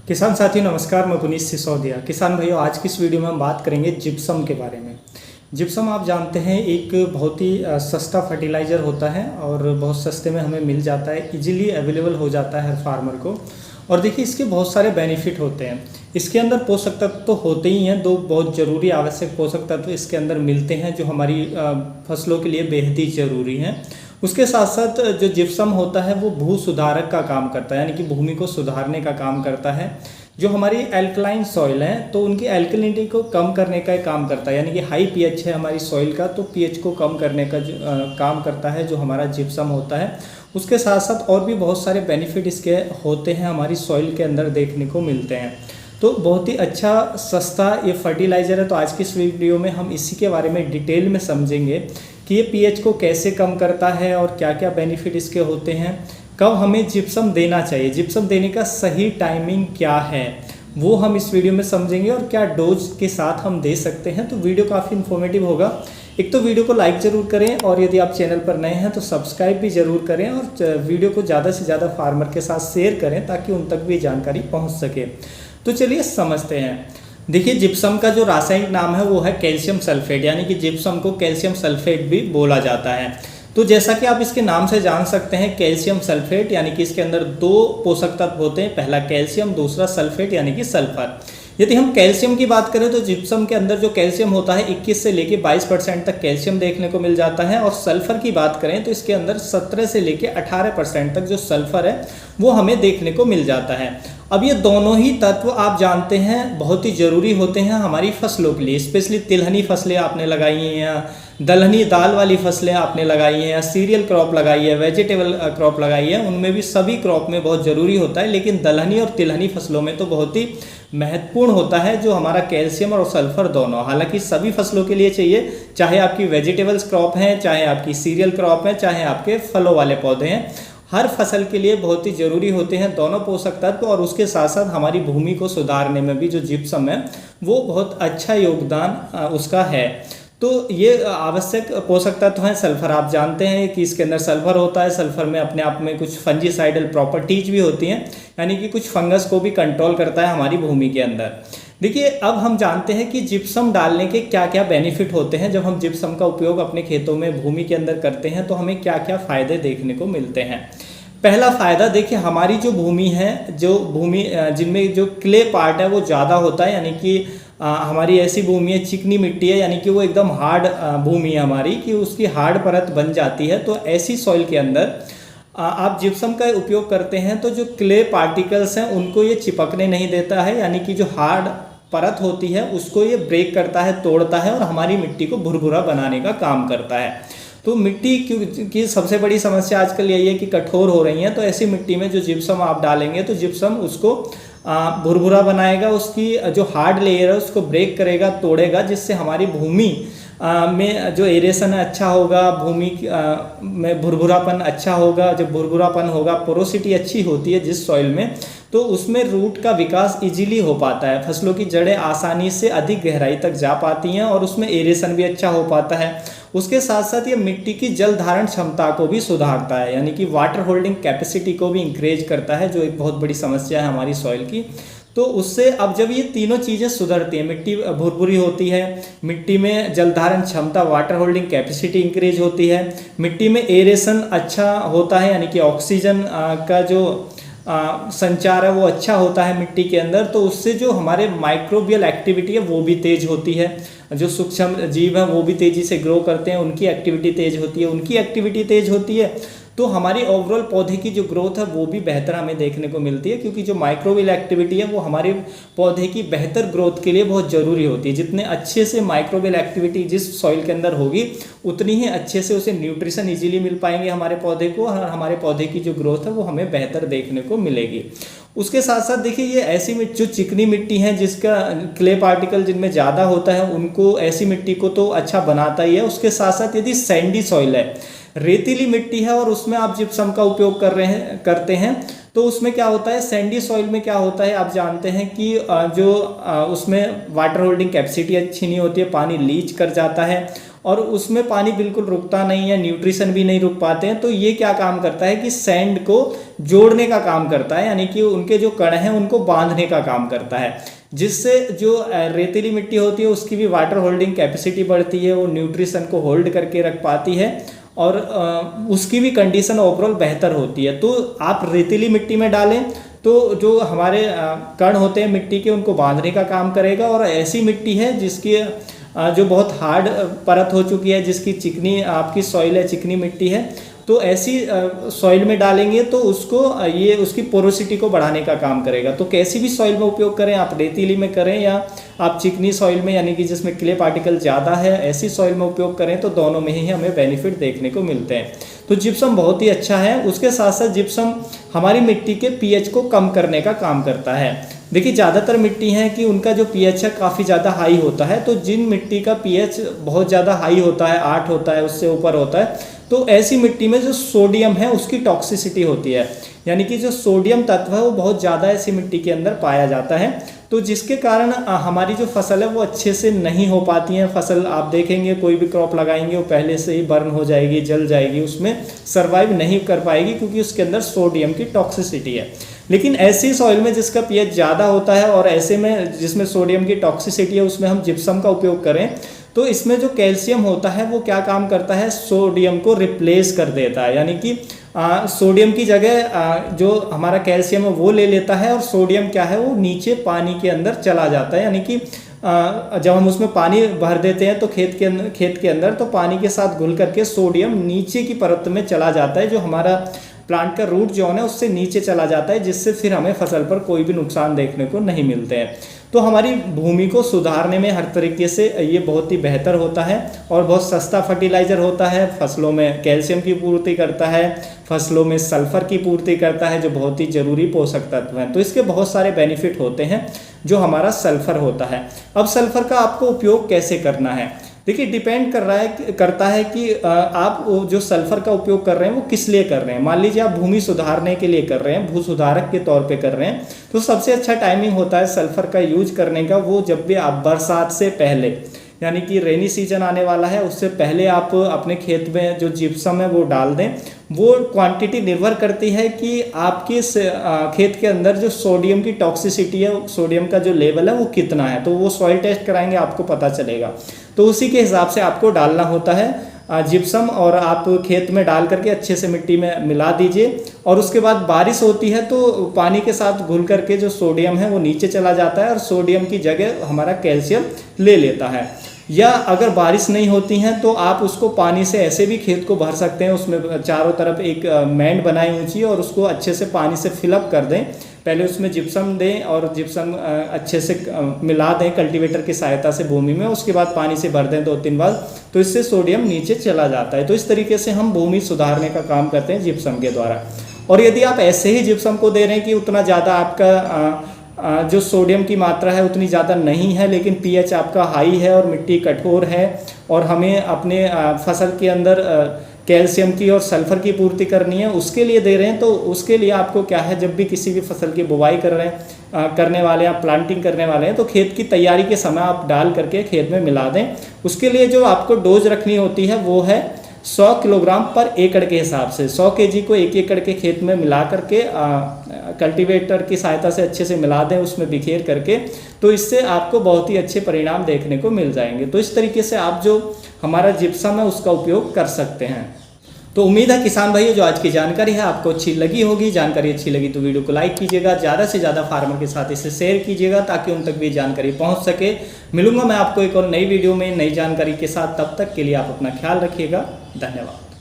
किसान साथियों नमस्कार, मैं पुनीत सिसोदिया। किसान भाइयों, आज की इस वीडियो में हम बात करेंगे जिप्सम के बारे में। जिप्सम आप जानते हैं एक बहुत ही सस्ता फर्टिलाइज़र होता है और बहुत सस्ते में हमें मिल जाता है, इजीली अवेलेबल हो जाता है हर फार्मर को। और देखिए इसके बहुत सारे बेनिफिट होते हैं। इसके अंदर पोषक तत्व तो होते ही हैं, दो बहुत ज़रूरी आवश्यक पोषक तत्व इसके अंदर मिलते हैं जो हमारी फसलों के लिए बेहद ही ज़रूरी हैं। उसके साथ साथ जो जिप्सम होता है वो भू सुधारक का काम करता है, यानी कि भूमि को सुधारने का काम करता है। जो हमारी एल्कलाइन सॉइल है तो उनकी एल्कलिनिटी को कम करने का काम करता है, यानी कि हाई पीएच है हमारी सॉइल का तो पीएच को कम करने का काम करता है जो हमारा जिप्सम होता है। उसके साथ साथ और भी बहुत सारे बेनिफिट इसके होते हैं, हमारी सॉइल के अंदर देखने को मिलते हैं। तो बहुत ही अच्छा सस्ता ये फर्टिलाइज़र है। तो आज की इस वीडियो में हम इसी के बारे में डिटेल में समझेंगे कि ये पीएच को कैसे कम करता है और क्या क्या बेनिफिट इसके होते हैं, कब हमें जिप्सम देना चाहिए, जिप्सम देने का सही टाइमिंग क्या है, वो हम इस वीडियो में समझेंगे और क्या डोज के साथ हम दे सकते हैं। तो वीडियो काफ़ी इन्फॉर्मेटिव होगा। एक तो वीडियो को लाइक ज़रूर करें और यदि आप चैनल पर नए हैं तो सब्सक्राइब भी ज़रूर करें और वीडियो को ज़्यादा से ज़्यादा फार्मर के साथ शेयर करें ताकि उन तक भी जानकारी पहुँच सके। तो चलिए समझते हैं। देखिए जिप्सम का जो रासायनिक नाम है वो है कैल्शियम सल्फेट, यानी कि जिप्सम को कैल्शियम सल्फेट भी बोला जाता है। तो जैसा कि आप इसके नाम से जान सकते हैं कैल्शियम सल्फेट यानी कि इसके अंदर दो पोषक तत्व होते हैं, पहला कैल्शियम, दूसरा सल्फेट यानी कि सल्फर। यदि हम कैल्शियम की बात करें तो जिप्सम के अंदर जो कैल्शियम होता है 21 से लेके 22% तक कैल्शियम देखने को मिल जाता है। और सल्फर की बात करें तो इसके अंदर 17 से लेके 18% तक जो सल्फर है वो हमें देखने को मिल जाता है। अब ये दोनों ही तत्व आप जानते हैं बहुत ही ज़रूरी होते हैं हमारी फसलों के लिए, स्पेशली तिलहनी फसलें आपने लगाई हैं या दलहनी दाल वाली फसलें आपने लगाई हैं या सीरियल क्रॉप लगाई है, वेजिटेबल क्रॉप लगाई है, उनमें भी सभी क्रॉप में बहुत ज़रूरी होता है। लेकिन दलहनी और तिलहनी फसलों में तो बहुत ही महत्वपूर्ण होता है जो हमारा कैल्शियम और सल्फर दोनों। हालांकि सभी फसलों के लिए चाहिए, चाहे आपकी वेजिटेबल्स क्रॉप हैं, चाहे आपकी सीरियल क्रॉप है, चाहे आपके फलों वाले पौधे हैं, हर फसल के लिए बहुत ही ज़रूरी होते हैं दोनों पोषक तत्व। और उसके साथ साथ हमारी भूमि को सुधारने में भी जो जिप्सम है वो बहुत अच्छा योगदान उसका है। तो ये आवश्यक पोषक तत्व हैं। सल्फर आप जानते हैं कि इसके अंदर सल्फर होता है, सल्फर में अपने आप में कुछ फंजीसाइडल प्रॉपर्टीज भी होती हैं, यानी कि कुछ फंगस को भी कंट्रोल करता है हमारी भूमि के अंदर। देखिए अब हम जानते हैं कि जिप्सम डालने के क्या क्या बेनिफिट होते हैं। जब हम जिप्सम का उपयोग अपने खेतों में भूमि के अंदर करते हैं तो हमें क्या क्या फ़ायदे देखने को मिलते हैं। पहला फ़ायदा देखिए, हमारी जो भूमि है, जो भूमि जिनमें जो क्ले पार्ट है वो ज़्यादा होता है, यानी कि हमारी ऐसी भूमि है, चिकनी मिट्टी है, यानी कि वो एकदम हार्ड भूमि है हमारी कि उसकी हार्ड परत बन जाती है। तो ऐसी सॉइल के अंदर आप जिप्सम का उपयोग करते हैं तो जो क्ले पार्टिकल्स हैं उनको ये चिपकने नहीं देता है, यानी कि जो हार्ड परत होती है उसको ये ब्रेक करता है, तोड़ता है और हमारी मिट्टी को भुरभुरा बनाने का काम करता है। तो मिट्टी की सबसे बड़ी समस्या आजकल यही है कि कठोर हो रही है, तो ऐसी मिट्टी में जो जिप्सम आप डालेंगे तो जिप्सम उसको भुरभुरा बनाएगा, उसकी जो हार्ड लेयर है उसको ब्रेक करेगा, तोड़ेगा, जिससे हमारी भूमि में जो एरेशन है अच्छा होगा, भूमि में भुरभुरापन अच्छा होगा। जब भुरभुरापन होगा, पोरोसिटी अच्छी होती है जिस सॉइल में, तो उसमें रूट का विकास इजीली हो पाता है, फसलों की जड़ें आसानी से अधिक गहराई तक जा पाती हैं और उसमें एरेशन भी अच्छा हो पाता है। उसके साथ साथ ये मिट्टी की जल धारण क्षमता को भी सुधारता है, यानी कि वाटर होल्डिंग कैपेसिटी को भी इंक्रीज करता है, जो एक बहुत बड़ी समस्या है हमारी सॉइल की। तो उससे अब जब ये तीनों चीज़ें सुधरती हैं, मिट्टी भुरभुरी होती है, मिट्टी में जल धारण क्षमता वाटर होल्डिंग कैपेसिटी इंक्रीज होती है, मिट्टी में एरेशन अच्छा होता है, यानी कि ऑक्सीजन का जो संचार है वो अच्छा होता है मिट्टी के अंदर, तो उससे जो हमारे माइक्रोबियल एक्टिविटी है वो भी तेज होती है, जो सूक्ष्म जीव हैं वो भी तेज़ी से ग्रो करते हैं, उनकी एक्टिविटी तेज होती है, उनकी एक्टिविटी तेज होती है, तो हमारी ओवरऑल पौधे की जो ग्रोथ है वो भी बेहतर हमें देखने को मिलती है, क्योंकि जो माइक्रोबियल एक्टिविटी है वो हमारे पौधे की बेहतर ग्रोथ के लिए बहुत ज़रूरी होती है। जितने अच्छे से माइक्रोबियल एक्टिविटी जिस सॉइल के अंदर होगी उतनी ही अच्छे से उसे न्यूट्रिशन इजीली मिल पाएंगे हमारे पौधे को, और हमारे पौधे की जो ग्रोथ है वो हमें बेहतर देखने को मिलेगी। उसके साथ साथ देखिए ये ऐसी जो चिकनी मिट्टी है जिसका क्ले पार्टिकल जिनमें ज़्यादा होता है उनको, ऐसी मिट्टी को तो अच्छा बनाता ही है। उसके साथ साथ यदि सैंडी सॉइल है, रेतीली मिट्टी है और उसमें आप जिप्सम का उपयोग करते हैं तो उसमें क्या होता है, सैंडी सॉइल में क्या होता है आप जानते हैं कि जो उसमें वाटर होल्डिंग कैपेसिटी अच्छी नहीं होती है, पानी लीच कर जाता है और उसमें पानी बिल्कुल रुकता नहीं है, न्यूट्रिशन भी नहीं रुक पाते हैं। तो ये क्या काम करता है कि सैंड को जोड़ने का काम करता है, यानी कि उनके जो कण हैं उनको बांधने का काम करता है, जिससे जो रेतीली मिट्टी होती है उसकी भी वाटर होल्डिंग कैपेसिटी बढ़ती है, वो न्यूट्रिशन को होल्ड करके रख पाती है और उसकी भी कंडीशन ओवरऑल बेहतर होती है। तो आप रेतीली मिट्टी में डालें तो जो हमारे कण होते हैं मिट्टी के उनको बांधने का काम करेगा, और ऐसी मिट्टी है जिसकी जो बहुत हार्ड परत हो चुकी है, जिसकी चिकनी आपकी सॉइल है, चिकनी मिट्टी है, तो ऐसी सॉइल में डालेंगे तो उसको ये उसकी पोरोसिटी को बढ़ाने का काम करेगा। तो कैसी भी सॉइल में उपयोग करें, आप रेतीली में करें या आप चिकनी सॉइल में यानी कि जिसमें क्ले पार्टिकल ज़्यादा है ऐसी सॉइल में उपयोग करें, तो दोनों में ही हमें बेनिफिट देखने को मिलते हैं। तो जिप्सम बहुत ही अच्छा है। उसके साथ साथ जिप्सम हमारी मिट्टी के पीएच को कम करने का काम करता है। देखिए ज़्यादातर मिट्टी हैं कि उनका जो पीएच है काफ़ी ज़्यादा हाई होता है, तो जिन मिट्टी का पीएच बहुत ज़्यादा हाई होता है, 8 होता है, उससे ऊपर होता है, तो ऐसी मिट्टी में जो सोडियम है उसकी टॉक्सिसिटी होती है, यानी कि जो सोडियम तत्व है वो बहुत ज़्यादा ऐसी मिट्टी के अंदर पाया जाता है, तो जिसके कारण हमारी जो फसल है वो अच्छे से नहीं हो पाती है। फसल आप देखेंगे कोई भी क्रॉप लगाएंगे वो पहले से ही बर्न हो जाएगी, जल जाएगी, उसमें सर्वाइव नहीं कर पाएगी क्योंकि उसके अंदर सोडियम की टॉक्सिसिटी है। लेकिन ऐसी सॉइल में जिसका पीएच ज़्यादा होता है और ऐसे में जिसमें सोडियम की टॉक्सिसिटी है उसमें हम जिप्सम का उपयोग करें तो इसमें जो कैल्शियम होता है वो क्या काम करता है, सोडियम को रिप्लेस कर देता है, यानी कि सोडियम की जगह जो हमारा कैल्शियम है वो ले लेता है और सोडियम क्या है वो नीचे पानी के अंदर चला जाता है। यानी कि जब हम उसमें पानी भर देते हैं तो खेत के अंदर तो पानी के साथ घुल करके सोडियम नीचे की परत में चला जाता है, जो हमारा प्लांट का रूट जोन है उससे नीचे चला जाता है, जिससे फिर हमें फसल पर कोई भी नुकसान देखने को नहीं मिलते हैं। तो हमारी भूमि को सुधारने में हर तरीके से ये बहुत ही बेहतर होता है और बहुत सस्ता फर्टिलाइज़र होता है। फसलों में कैल्शियम की पूर्ति करता है, फसलों में सल्फर की पूर्ति करता है, जो बहुत ही जरूरी पोषक तत्व हैं। तो इसके बहुत सारे बेनिफिट होते हैं जो हमारा सल्फर होता है। अब सल्फर का आपको उपयोग कैसे करना है, देखिए डिपेंड करता है कि आप जो सल्फर का उपयोग कर रहे हैं वो किस लिए कर रहे हैं। मान लीजिए आप भूमि सुधारने के लिए कर रहे हैं, भू सुधारक के तौर पे कर रहे हैं, तो सबसे अच्छा टाइमिंग होता है सल्फर का यूज करने का वो जब भी आप बरसात से पहले, यानी कि रेनी सीजन आने वाला है उससे पहले आप अपने खेत में जो जिप्सम है वो डाल दें। वो क्वांटिटी निर्भर करती है कि आपके खेत के अंदर जो सोडियम की टॉक्सिसिटी है, सोडियम का जो लेवल है वो कितना है, तो वो सॉइल टेस्ट कराएंगे आपको पता चलेगा। तो उसी के हिसाब से आपको डालना होता है जिप्सम, और आप खेत में डाल करके अच्छे से मिट्टी में मिला दीजिए। और उसके बाद बारिश होती है तो पानी के साथ घुल करके जो सोडियम है वो नीचे चला जाता है और सोडियम की जगह हमारा कैल्शियम ले लेता है। या अगर बारिश नहीं होती हैं तो आप उसको पानी से ऐसे भी खेत को भर सकते हैं, उसमें चारों तरफ एक मैंड बनाई ऊंची और उसको अच्छे से पानी से फिलअप कर दें। पहले उसमें जिप्सम दें और जिप्सम अच्छे से मिला दें कल्टीवेटर की सहायता से भूमि में, उसके बाद पानी से भर दें 2-3 बार, तो इससे सोडियम नीचे चला जाता है। तो इस तरीके से हम भूमि सुधारने का काम करते हैं जिप्सम के द्वारा। और यदि आप ऐसे ही जिप्सम को दे रहे हैं कि उतना ज़्यादा आपका जो सोडियम की मात्रा है उतनी ज़्यादा नहीं है, लेकिन पीएच आपका हाई है और मिट्टी कठोर है और हमें अपने फसल के अंदर कैल्शियम की और सल्फर की पूर्ति करनी है, उसके लिए दे रहे हैं, तो उसके लिए आपको क्या है, जब भी किसी भी फसल की बुवाई करने वाले हैं, प्लांटिंग करने वाले हैं, तो खेत की तैयारी के समय आप डाल करके खेत में मिला दें। उसके लिए जो आपको डोज रखनी होती है वो है 100 किलोग्राम पर एकड़ के हिसाब से। 100 केजी को 1 एकड़ के खेत में मिला करके कल्टीवेटर की सहायता से अच्छे से मिला दें, उसमें बिखेर करके, तो इससे आपको बहुत ही अच्छे परिणाम देखने को मिल जाएंगे। तो इस तरीके से आप जो हमारा जिप्सम है उसका उपयोग कर सकते हैं। तो उम्मीद है किसान भाइयों जो आज की जानकारी है आपको अच्छी लगी होगी। जानकारी अच्छी लगी तो वीडियो को लाइक कीजिएगा, ज़्यादा से ज़्यादा फार्मर के साथ इसे शेयर कीजिएगा ताकि उन तक भी जानकारी पहुंच सके। मिलूंगा मैं आपको एक और नई वीडियो में नई जानकारी के साथ, तब तक के लिए आप अपना ख्याल रखिएगा। धन्यवाद।